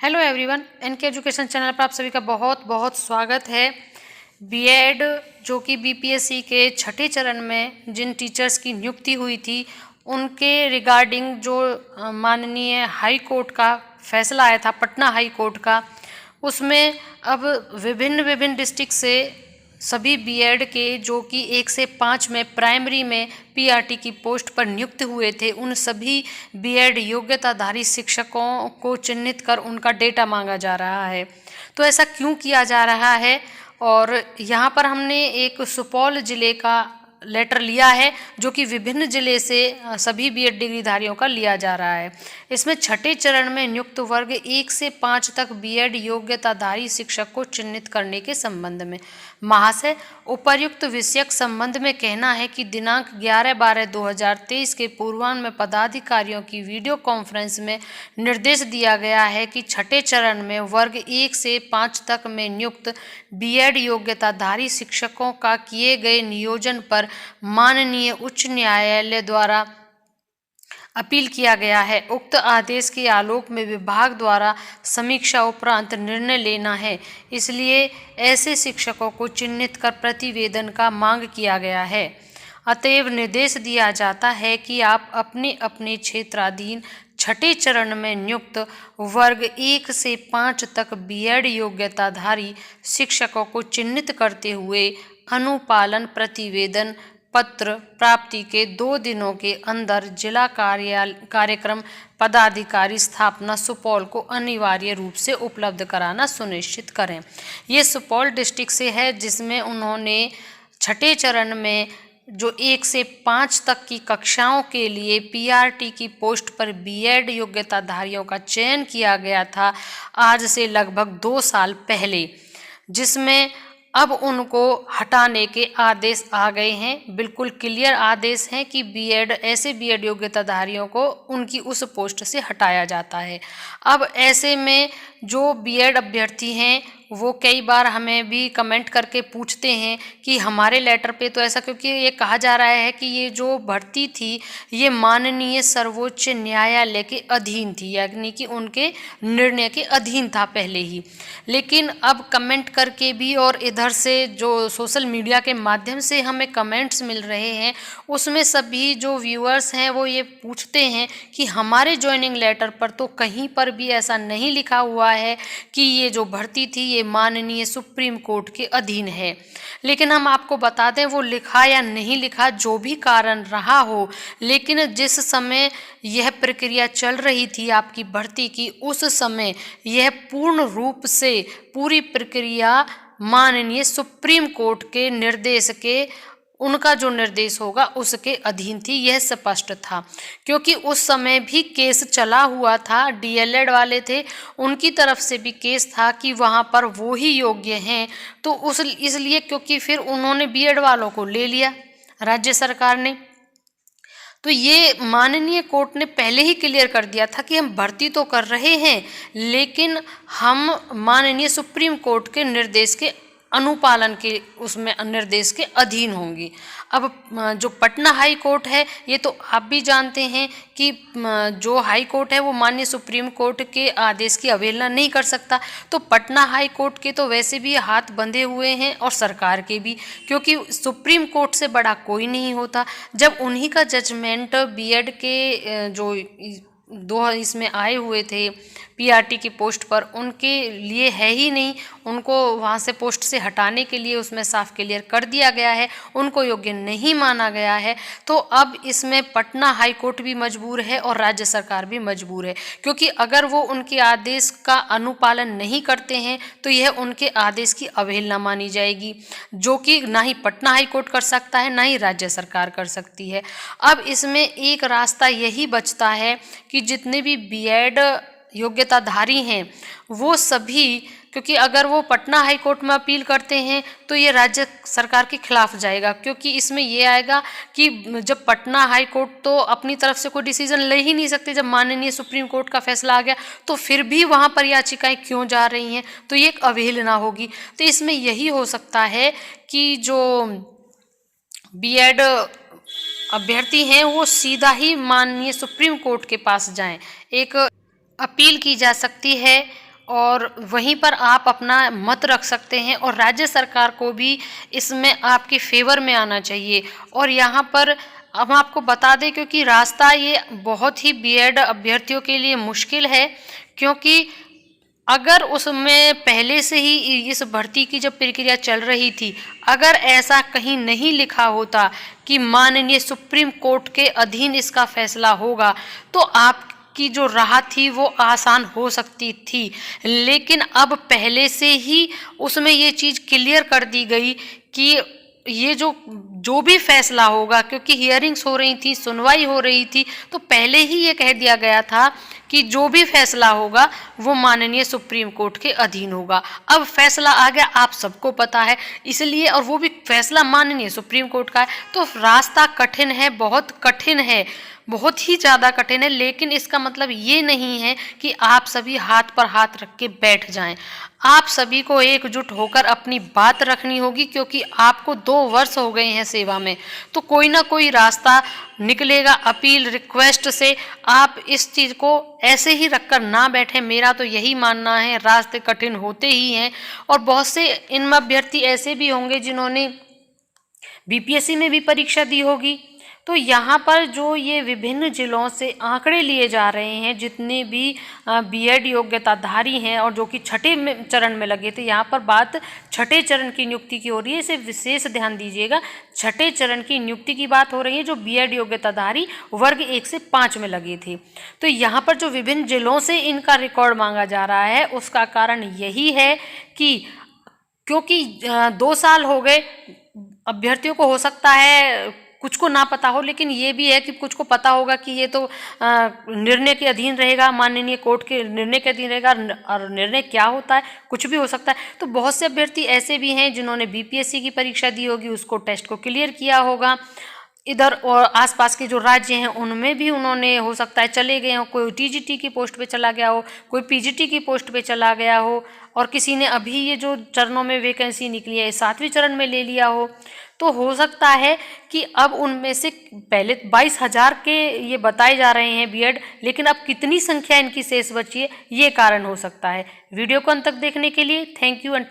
Hello everyone, NK education channel पर आप सभी का बहुत बहुत स्वागत है। बीएड जो कि बीपीएससी के छठे चरण में जिन टीचर्स की नियुक्ति हुई थी उनके रिगार्डिंग जो माननीय हाई कोर्ट का फैसला आया था, पटना हाई कोर्ट का, उसमें अब विभिन्न डिस्ट्रिक्ट से सभी बीएड के जो कि 1 से 5 में प्राइमरी में पीआरटी की पोस्ट पर नियुक्त हुए थे, उन सभी बीएड योग्यताधारी शिक्षकों को चिन्हित कर उनका डेटा मांगा जा रहा है। तो ऐसा क्यों किया जा रहा है? और यहाँ पर हमने एक सुपौल जिले का लेटर लिया है जो कि विभिन्न जिले से सभी बीएड डिग्रीधारियों का लिया जा रहा है। इसमें छठे चरण में नियुक्त वर्ग 1 से 5 तक बीएड योग्यताधारी शिक्षक को चिन्हित करने के संबंध में महाशय, उपर्युक्त विषयक संबंध में कहना है कि दिनांक 11/12/2023 के पूर्वाह्न में पदाधिकारियों की वीडियो कॉन्फ्रेंस में निर्देश दिया गया है कि छठे चरण में वर्ग 1 से 5 तक में नियुक्त बीएड योग्यताधारी शिक्षकों का किए गए नियोजन पर माननीय उच्च न्यायालय द्वारा अपील किया गया है। उक्त आदेश के आलोक में विभाग द्वारा समीक्षा उपरांत निर्णय लेना है, इसलिए ऐसे शिक्षकों को चिन्हित कर प्रतिवेदन का मांग किया गया है। अतएव निर्देश दिया जाता है कि आप अपने अपने क्षेत्राधीन छठे चरण में नियुक्त वर्ग 1 से 5 तक बीएड योग्यताधारी शिक्षकों को चिन्हित करते हुए अनुपालन प्रतिवेदन पत्र प्राप्ति के 2 दिनों के अंदर जिला कार्यक्रम पदाधिकारी स्थापना सुपौल को अनिवार्य रूप से उपलब्ध कराना सुनिश्चित करें। ये सुपौल डिस्ट्रिक्ट से है जिसमें उन्होंने छठे चरण में जो 1 से 5 तक की कक्षाओं के लिए पीआरटी की पोस्ट पर बीएड योग्यताधारियों का चयन किया गया था आज से लगभग 2 साल पहले, जिसमें अब उनको हटाने के आदेश आ गए हैं। बिल्कुल क्लियर आदेश हैं कि बीएड ऐसे बीएड योग्यताधारियों को उनकी उस पोस्ट से हटाया जाता है। अब ऐसे में जो बीएड अभ्यर्थी हैं वो कई बार हमें भी कमेंट करके पूछते हैं कि हमारे लेटर पे तो ऐसा, क्योंकि ये कहा जा रहा है कि ये जो भर्ती थी ये माननीय सर्वोच्च न्यायालय के अधीन थी, यानी कि उनके निर्णय के अधीन था पहले ही। लेकिन अब कमेंट करके भी और इधर से जो सोशल मीडिया के माध्यम से हमें कमेंट्स मिल रहे हैं उसमें सभी जो व्यूअर्स हैं वो ये पूछते हैं कि हमारे ज्वाइनिंग लेटर पर तो कहीं पर भी ऐसा नहीं लिखा हुआ है कि ये जो भर्ती थी ये माननीय सुप्रीम कोर्ट के अधीन है। लेकिन हम आपको बता दें वो लिखा या नहीं लिखा, जो भी कारण रहा हो, लेकिन जिस समय यह प्रक्रिया चल रही थी आपकी भर्ती की, उस समय यह पूर्ण रूप से पूरी प्रक्रिया माननीय सुप्रीम कोर्ट के निर्देश के, उनका जो निर्देश होगा उसके अधीन थी, यह स्पष्ट था। क्योंकि उस समय भी केस चला हुआ था, डीएलएड वाले थे, उनकी तरफ से भी केस था कि वहाँ पर वो ही योग्य हैं, तो उस इसलिए क्योंकि फिर उन्होंने बीएड वालों को ले लिया राज्य सरकार ने। तो ये माननीय कोर्ट ने पहले ही क्लियर कर दिया था कि हम भर्ती तो कर रहे हैं लेकिन हम माननीय सुप्रीम कोर्ट के निर्देश के अनुपालन के उसमें निर्देश के अधीन होंगी। अब जो पटना हाई कोर्ट है ये तो आप भी जानते हैं कि जो हाई कोर्ट है वो माननीय सुप्रीम कोर्ट के आदेश की अवहेलना नहीं कर सकता। तो पटना हाई कोर्ट के तो वैसे भी हाथ बंधे हुए हैं और सरकार के भी, क्योंकि सुप्रीम कोर्ट से बड़ा कोई नहीं होता। जब उन्हीं का जजमेंट बीएड के जो दो इसमें आए हुए थे पीआरटी की पोस्ट पर, उनके लिए है ही नहीं, उनको वहाँ से पोस्ट से हटाने के लिए उसमें साफ क्लियर कर दिया गया है, उनको योग्य नहीं माना गया है। तो अब इसमें पटना हाई कोर्ट भी मजबूर है और राज्य सरकार भी मजबूर है, क्योंकि अगर वो उनके आदेश का अनुपालन नहीं करते हैं तो यह उनके आदेश की अवहेलना मानी जाएगी, जो कि ना ही पटना हाई कोर्ट कर सकता है ना ही राज्य सरकार कर सकती है। अब इसमें एक रास्ता यही बचता है कि जितने भी बीएड योग्यताधारी हैं वो सभी, क्योंकि अगर वो पटना हाई कोर्ट में अपील करते हैं तो ये राज्य सरकार के खिलाफ जाएगा, क्योंकि इसमें ये आएगा कि जब पटना हाई कोर्ट तो अपनी तरफ से कोई डिसीजन ले ही नहीं सकते, जब माननीय सुप्रीम कोर्ट का फैसला आ गया तो फिर भी वहाँ पर याचिकाएं क्यों जा रही हैं, तो ये एक अवहेलना होगी। तो इसमें यही हो सकता है कि जो बीएड अभ्यर्थी हैं वो सीधा ही माननीय सुप्रीम कोर्ट के पास जाएं, एक अपील की जा सकती है और वहीं पर आप अपना मत रख सकते हैं और राज्य सरकार को भी इसमें आपके फेवर में आना चाहिए। और यहाँ पर हम आपको बता दें, क्योंकि रास्ता ये बहुत ही बीएड अभ्यर्थियों के लिए मुश्किल है, क्योंकि अगर उसमें पहले से ही इस भर्ती की जब प्रक्रिया चल रही थी, अगर ऐसा कहीं नहीं लिखा होता कि माननीय सुप्रीम कोर्ट के अधीन इसका फैसला होगा, तो आपकी जो राह थी वो आसान हो सकती थी। लेकिन अब पहले से ही उसमें ये चीज़ क्लियर कर दी गई कि ये जो भी फैसला होगा, क्योंकि हियरिंग्स हो रही थी, सुनवाई हो रही थी, तो पहले ही ये कह दिया गया था कि जो भी फैसला होगा वो माननीय सुप्रीम कोर्ट के अधीन होगा। अब फैसला आ गया, आप सबको पता है, इसलिए, और वो भी फैसला माननीय सुप्रीम कोर्ट का है, तो रास्ता कठिन है, बहुत कठिन है, बहुत ही ज़्यादा कठिन है। लेकिन इसका मतलब ये नहीं है कि आप सभी हाथ पर हाथ रख के बैठ जाएं। आप सभी को एकजुट होकर अपनी बात रखनी होगी, क्योंकि आपको 2 वर्ष हो गए हैं सेवा में, तो कोई ना कोई रास्ता निकलेगा। अपील रिक्वेस्ट से आप इस चीज़ को ऐसे ही रखकर ना बैठें, मेरा तो यही मानना है। रास्ते कठिन होते ही हैं, और बहुत से इनमें अभ्यर्थी ऐसे भी होंगे जिन्होंने बीपीएससी में भी परीक्षा दी होगी। तो यहाँ पर जो ये विभिन्न जिलों से आंकड़े लिए जा रहे हैं, जितने भी बीएड योग्यताधारी हैं और जो कि छठे चरण में लगे थे, यहाँ पर बात छठे चरण की नियुक्ति की हो रही है, इसे विशेष ध्यान दीजिएगा। छठे चरण की नियुक्ति की बात हो रही है, जो बीएड योग्यताधारी वर्ग 1 से 5 में लगे थे। तो यहाँ पर जो विभिन्न जिलों से इनका रिकॉर्ड मांगा जा रहा है, उसका कारण यही है कि क्योंकि 2 साल हो गए, अभ्यर्थियों को हो सकता है कुछ को ना पता हो, लेकिन ये भी है कि कुछ को पता होगा कि ये तो निर्णय के अधीन रहेगा, माननीय कोर्ट के निर्णय के अधीन रहेगा, और निर्णय क्या होता है कुछ भी हो सकता है। तो बहुत से अभ्यर्थी ऐसे भी हैं जिन्होंने बीपीएससी की परीक्षा दी होगी, उसको टेस्ट को क्लियर किया होगा, इधर और आसपास के जो राज्य हैं उनमें भी उन्होंने हो सकता है चले गए हो, कोई टीजीटी की पोस्ट पे चला गया हो, कोई पीजीटी की पोस्ट पे चला गया हो, और किसी ने अभी ये जो चरणों में वैकेंसी निकली है 7वें चरण में ले लिया हो। तो हो सकता है कि अब उनमें से पहले 22,000 के ये बताए जा रहे हैं बीएड, लेकिन अब कितनी संख्या इनकी शेष बची है, ये कारण हो सकता है। वीडियो को अंत तक देखने के लिए थैंक यू एंड